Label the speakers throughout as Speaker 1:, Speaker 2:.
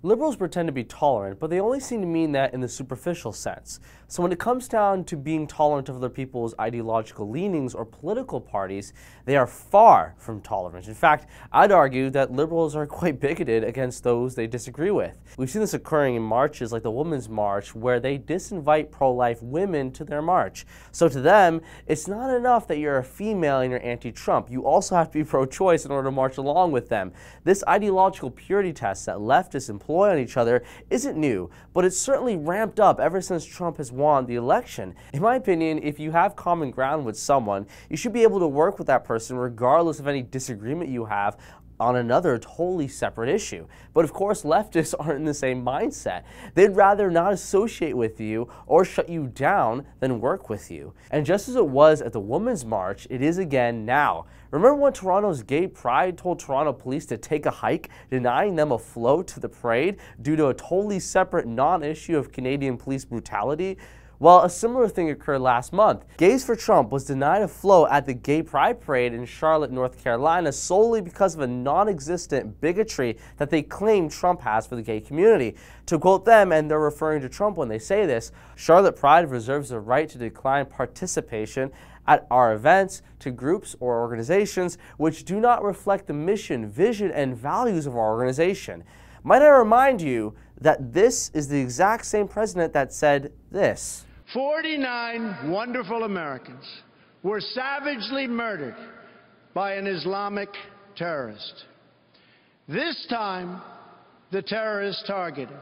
Speaker 1: Liberals pretend to be tolerant, but they only seem to mean that in the superficial sense. So when it comes down to being tolerant of other people's ideological leanings or political parties, they are far from tolerant. In fact, I'd argue that liberals are quite bigoted against those they disagree with. We've seen this occurring in marches like the Women's March, where they disinvite pro-life women to their march. So to them, it's not enough that you're a female and you're anti-Trump. You also have to be pro-choice in order to march along with them. This ideological purity test that leftists employ on each other isn't new, but it's certainly ramped up ever since Trump has won the election. In my opinion, if you have common ground with someone, you should be able to work with that person regardless of any disagreement you have on another totally separate issue. But of course, leftists aren't in the same mindset. They'd rather not associate with you or shut you down than work with you. And just as it was at the Women's March, it is again now. Remember when Toronto's gay pride told Toronto police to take a hike, denying them a flow to the parade due to a totally separate non-issue of Canadian police brutality? Well, a similar thing occurred last month. Gays for Trump was denied a flow at the Gay Pride Parade in Charlotte, North Carolina, solely because of a non-existent bigotry that they claim Trump has for the gay community. To quote them, and they're referring to Trump when they say this, Charlotte Pride reserves the right to decline participation at our events to groups or organizations which do not reflect the mission, vision, and values of our organization. Might I remind you that this is the exact same president that said this.
Speaker 2: 49 wonderful Americans were savagely murdered by an Islamic terrorist. This time, the terrorist targeted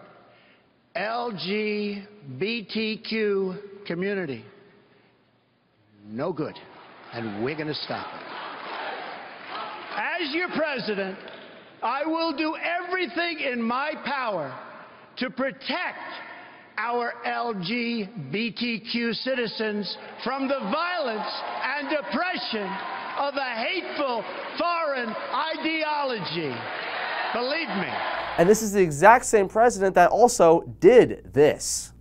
Speaker 2: LGBTQ community. No good, and we're going to stop it. As your president, I will do everything in my power to protect our LGBTQ citizens from the violence and oppression of a hateful foreign ideology. Believe me.
Speaker 1: And this is the exact same president that also did this.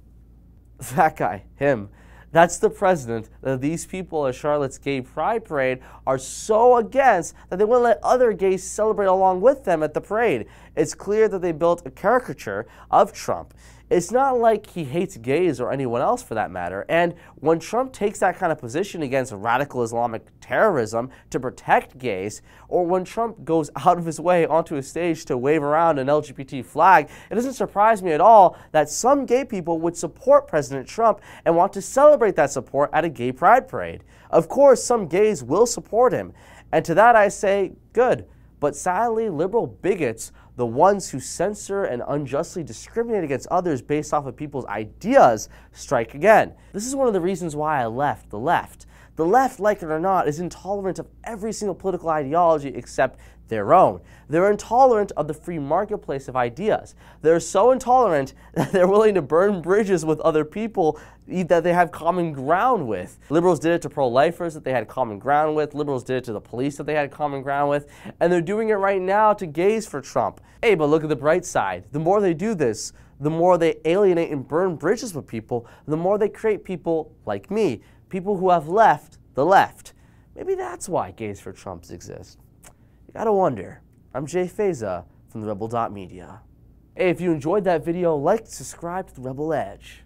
Speaker 1: That guy, him. That's the president that these people at Charlotte's Gay Pride Parade are so against that they wouldn't let other gays celebrate along with them at the parade. It's clear that they built a caricature of Trump. It's not like he hates gays or anyone else for that matter, and when Trump takes that kind of position against radical Islamic terrorism to protect gays, or when Trump goes out of his way onto a stage to wave around an LGBT flag, it doesn't surprise me at all that some gay people would support President Trump and want to celebrate that support at a gay pride parade. Of course, some gays will support him, and to that I say, good. But sadly, liberal bigots, the ones who censor and unjustly discriminate against others based off of people's ideas, strike again. This is one of the reasons why I left the left. The left, like it or not, is intolerant of every single political ideology except their own. They're intolerant of the free marketplace of ideas. They're so intolerant that they're willing to burn bridges with other people that they have common ground with. Liberals did it to pro-lifers that they had common ground with. Liberals did it to the police that they had common ground with. And they're doing it right now to gays for Trump. Hey, but look at the bright side. The more they do this, the more they alienate and burn bridges with people, the more they create people like me, people who have left the left. Maybe that's why Gays for Trump exist. You gotta wonder. I'm Jay Feza from the Rebel.Media. Hey, if you enjoyed that video, like and subscribe to the Rebel Edge.